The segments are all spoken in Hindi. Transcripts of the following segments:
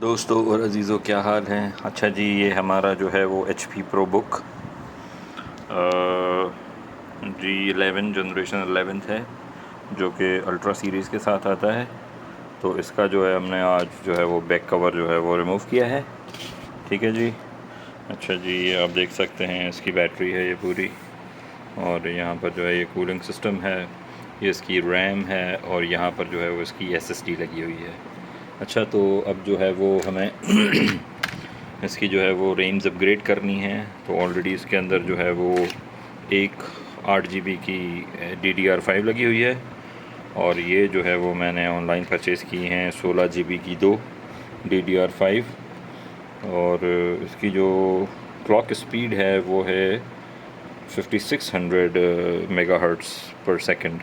दोस्तों और अज़ीज़ों, क्या हाल हैं। अच्छा जी, ये हमारा जो है वो HP ProBook G11 जनरेशन 11 है, जो कि अल्ट्रा सीरीज़ के साथ आता है। तो इसका जो है हमने आज जो है वो बैक कवर जो है वो रिमूव किया है। ठीक है जी। अच्छा जी, ये आप देख सकते हैं इसकी बैटरी है ये पूरी, और यहाँ पर जो है ये कूलिंग सिस्टम है, ये इसकी रैम है, और यहाँ पर जो है वो इसकी SSD लगी हुई है। अच्छा, तो अब जो है वो हमें इसकी जो है वो रेंज अपग्रेड करनी है। तो ऑलरेडी इसके अंदर जो है वो एक 8 GB की DDR5 लगी हुई है, और ये जो है वो मैंने ऑनलाइन परचेज़ की हैं 16 GB की 2 DDR5। और इसकी जो क्लॉक स्पीड है वो है 5600 मेगाहर्ट्ज़ पर सेकंड।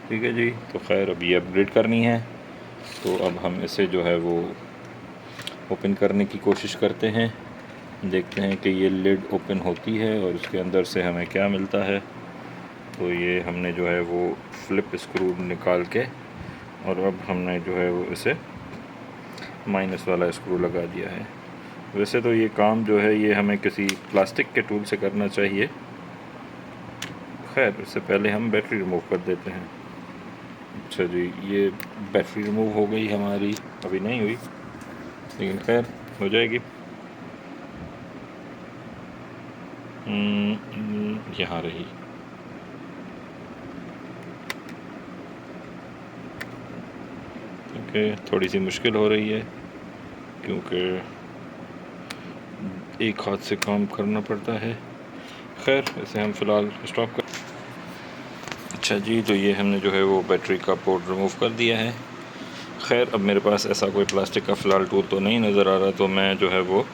ठीक है जी। तो खैर अब ये अपग्रेड करनी है, तो अब हम इसे जो है वो ओपन करने की कोशिश करते हैं। देखते हैं कि ये लिड ओपन होती है और उसके अंदर से हमें क्या मिलता है। तो ये हमने जो है वो फ्लिप स्क्रू निकाल के, और अब हमने जो है वो इसे माइनस वाला स्क्रू लगा दिया है। वैसे तो ये काम जो है ये हमें किसी प्लास्टिक के टूल से करना चाहिए। खैर, इससे पहले हम बैटरी रिमूव कर देते हैं। अच्छा जी, ये बैटरी रिमूव हो गई हमारी, अभी नहीं हुई लेकिन खैर हो जाएगी। यहाँ रही। ओके, थोड़ी सी मुश्किल हो रही है क्योंकि एक हाथ से काम करना पड़ता है। खैर, इसे हम फ़िलहाल स्टॉप कर। अच्छा जी, तो ये हमने जो है वो बैटरी का पोर्ट रिमूव कर दिया है। खैर, अब मेरे पास ऐसा कोई प्लास्टिक का फ़िलहाल टूल तो नहीं नज़र आ रहा, तो मैं जो है वो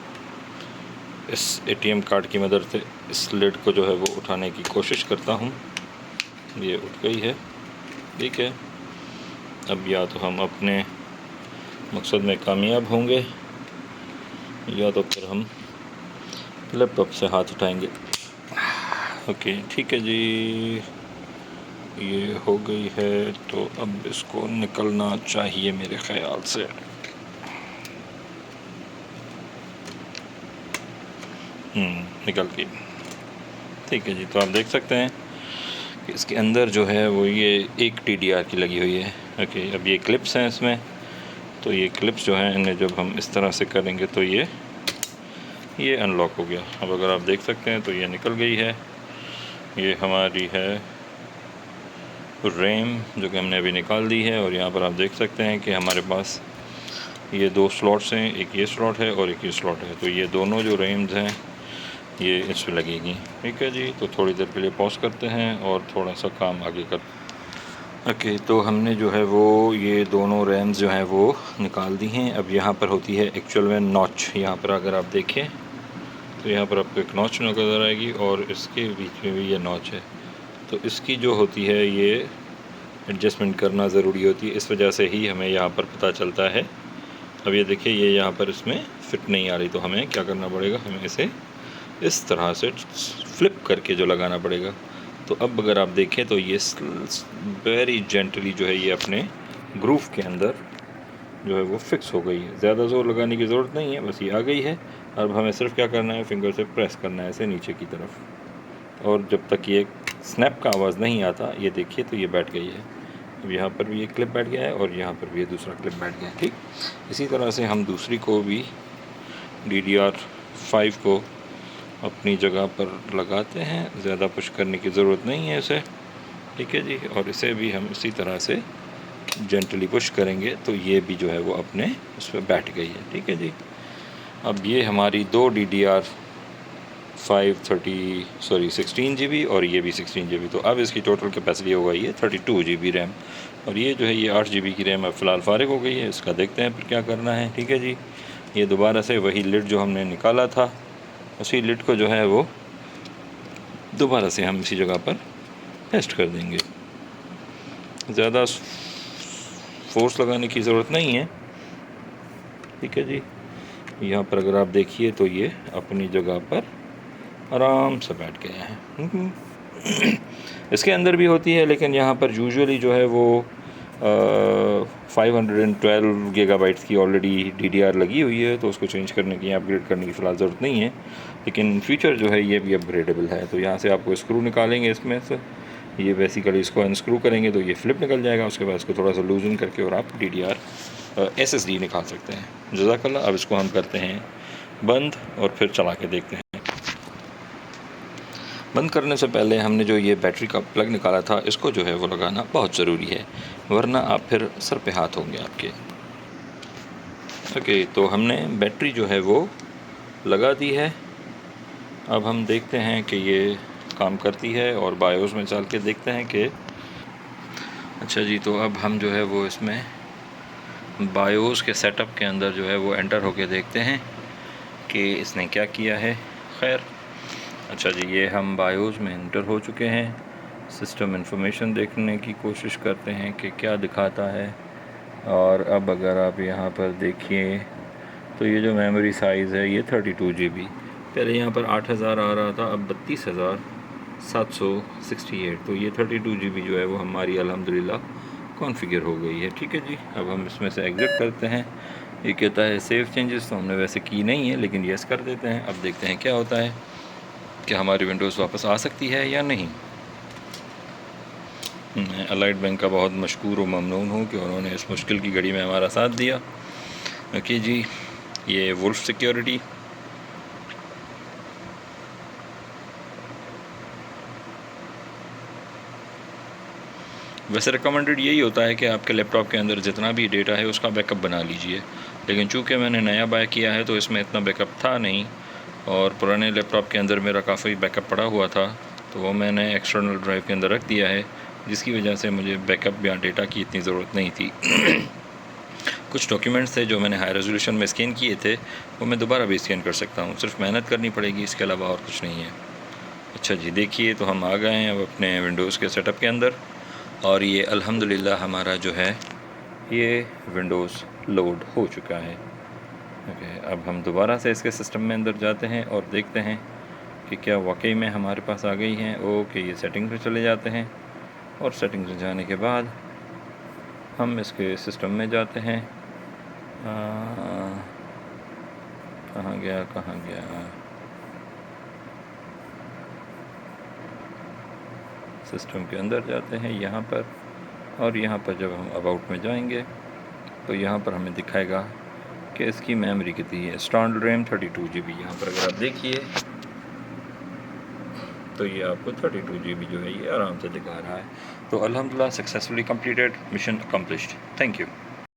इस ATM कार्ड की मदद से इस लिड को जो है वो उठाने की कोशिश करता हूँ। ये उठ गई है। ठीक है, अब या तो हम अपने मकसद में कामयाब होंगे, या तो फिर हम लैपटॉप से हाथ उठाएंगे। ओके, ठीक है जी, ये हो गई है। तो अब इसको निकलना चाहिए मेरे ख़्याल से। निकल गई। ठीक है जी, तो आप देख सकते हैं कि इसके अंदर जो है वो ये एक TDR की लगी हुई है। ओके, अब ये क्लिप्स हैं इसमें, तो ये क्लिप्स जो हैं इन्हें जब हम इस तरह से करेंगे तो ये अनलॉक हो गया। अब अगर आप देख सकते हैं तो ये निकल गई है। ये हमारी है रैम, जो कि हमने अभी निकाल दी है, और यहाँ पर आप देख सकते हैं कि हमारे पास ये 2 स्लॉट्स हैं, एक ये स्लॉट है और एक ये स्लॉट है। तो ये दोनों जो रैम्स हैं ये इस पर लगेगी। ठीक है जी, तो थोड़ी देर के लिए पॉज करते हैं और थोड़ा सा काम आगे कर। ओके, तो हमने जो है वो ये दोनों रैम्स जो हैं वो निकाल दी हैं। अब यहाँ पर होती है एक्चुअल में नॉच। यहाँ पर अगर आप देखें तो यहाँ पर आपको एक नॉच नज़र आएगी, और इसके बीच में भी ये नॉच है। तो इसकी जो होती है ये एडजस्टमेंट करना ज़रूरी होती है, इस वजह से ही हमें यहाँ पर पता चलता है। अब ये देखिए, ये यहाँ पर इसमें फ़िट नहीं आ रही, तो हमें क्या करना पड़ेगा, हमें इसे इस तरह से फ्लिप करके जो लगाना पड़ेगा। तो अब अगर आप देखें तो ये वेरी जेंटली जो है ये अपने ग्रूव के अंदर जो है वो फिक्स हो गई है। ज़्यादा ज़ोर लगाने की ज़रूरत नहीं है, बस ये आ गई है। अब हमें सिर्फ क्या करना है, फिंगर से प्रेस करना है इसे नीचे की तरफ, और जब तक ये स्नैप का आवाज़ नहीं आता, ये देखिए तो ये बैठ गई है। अब यहाँ पर भी एक क्लिप बैठ गया है, और यहाँ पर भी ये दूसरा क्लिप बैठ गया है। ठीक, इसी तरह से हम दूसरी को भी DDR5 को अपनी जगह पर लगाते हैं। ज़्यादा पुश करने की ज़रूरत नहीं है इसे। ठीक है जी, और इसे भी हम इसी तरह से जेंटली पुश करेंगे तो ये भी जो है वो अपने उस पर बैठ गई है। ठीक है जी, अब ये हमारी 2 DDR5 16 GB, और ये भी 16 GB। तो अब इसकी टोटल कैपेसिटी हो गई है 32 GB रैम, और ये जो है ये 8 GB की रैम अब फ़िलहाल फ़ारिग हो गई है। इसका देखते हैं फिर क्या करना है। ठीक है जी, ये दोबारा से वही लिड जो हमने निकाला था, उसी लिड को जो है वो दोबारा से हम इसी जगह पर टेस्ट कर देंगे। ज़्यादा फोर्स लगाने की ज़रूरत नहीं है। ठीक है जी, यहाँ पर अगर आप देखिए तो ये अपनी जगह पर आराम से बैठ गए हैं। इसके अंदर भी होती है, लेकिन यहाँ पर यूजुअली जो है वो 512 गीगाबाइट्स की ऑलरेडी DDR लगी हुई है, तो उसको चेंज करने की, अपग्रेड करने की फ़िलहाल ज़रूरत नहीं है। लेकिन फ्यूचर जो है ये भी अपग्रेडेबल है। तो यहाँ से आपको स्क्रू निकालेंगे इसमें से, ये बेसिकली इसको अनस्क्रू करेंगे तो ये फ्लिप निकल जाएगा। उसके बाद इसको थोड़ा सा लूजन करके और आप DDR SSD निकाल सकते हैं। जज़ाकल्लाह। अब इसको हम करते हैं बंद और फिर चला के देखते हैं। बंद करने से पहले हमने जो ये बैटरी का प्लग निकाला था, इसको जो है वो लगाना बहुत ज़रूरी है, वरना आप फिर सर पे हाथ होंगे आपके। ओके, तो हमने बैटरी जो है वो लगा दी है। अब हम देखते हैं कि ये काम करती है और बायोस में चल के देखते हैं कि अच्छा जी। तो अब हम जो है वो इसमें बायोस के सेटअप के अंदर जो है वो एंटर होके देखते हैं कि इसने क्या किया है। खैर, अच्छा जी, ये हम बायोस में एंटर हो चुके हैं। सिस्टम इंफॉर्मेशन देखने की कोशिश करते हैं कि क्या दिखाता है। और अब अगर आप यहाँ पर देखिए तो ये जो मेमोरी साइज़ है ये 32 GB, पहले यहाँ पर 8000 आ रहा था, अब 32,768। तो ये 32 GB जो है वो हमारी अल्हम्दुलिल्लाह कॉन्फ़िगर हो गई है। ठीक है जी। अब हम इसमें से एग्ज़िट करते हैं। ये कहता है सेव चेंजेस, तो हमने वैसे की नहीं है, लेकिन येस कर देते हैं। अब देखते हैं क्या होता है कि हमारी विंडोज़ वापस आ सकती है या नहीं। मैं अलाइड बैंक का बहुत मशकूर व ममनून हूँ कि उन्होंने इस मुश्किल की घड़ी में हमारा साथ दिया। ओके जी, ये वुल्फ सिक्योरिटी। वैसे रिकमेंडेड यही होता है कि आपके लैपटॉप के अंदर जितना भी डेटा है उसका बैकअप बना लीजिए, लेकिन चूँकि मैंने नया बाय किया है तो इसमें इतना बैकअप था नहीं, और पुराने लैपटॉप के अंदर मेरा काफ़ी बैकअप पड़ा हुआ था, तो वो मैंने एक्सटर्नल ड्राइव के अंदर रख दिया है, जिसकी वजह से मुझे बैकअप या डेटा की इतनी ज़रूरत नहीं थी। कुछ डॉक्यूमेंट्स थे जो मैंने हाई रेजोल्यूशन में स्कैन किए थे, वो मैं दोबारा भी स्कैन कर सकता हूँ, सिर्फ मेहनत करनी पड़ेगी, इसके अलावा और कुछ नहीं है। अच्छा जी, देखिए तो हम आ गए हैं अब अपने विंडोज़ के सेटअप के अंदर, और ये अल्हम्दुलिल्लाह हमारा जो है ये विंडोज़ लोड हो चुका है। ओके, अब हम दोबारा से इसके सिस्टम में अंदर जाते हैं और देखते हैं कि क्या वाकई में हमारे पास आ गई हैं। ओके, ये सेटिंग पे चले जाते हैं, और सेटिंग पे जाने के बाद हम इसके सिस्टम में जाते हैं। कहाँ गया सिस्टम के अंदर जाते हैं यहाँ पर, और यहाँ पर जब हम अबाउट में जाएंगे तो यहाँ पर हमें दिखाएगा कि इसकी मेमोरी कितनी है। Standard RAM 32 GB। यहाँ पर अगर आप देखिए तो ये आपको 32 GB जो है ये आराम से दिखा रहा है। तो अल्हम्दुलिल्लाह successfully completed, mission accomplished. Thank you.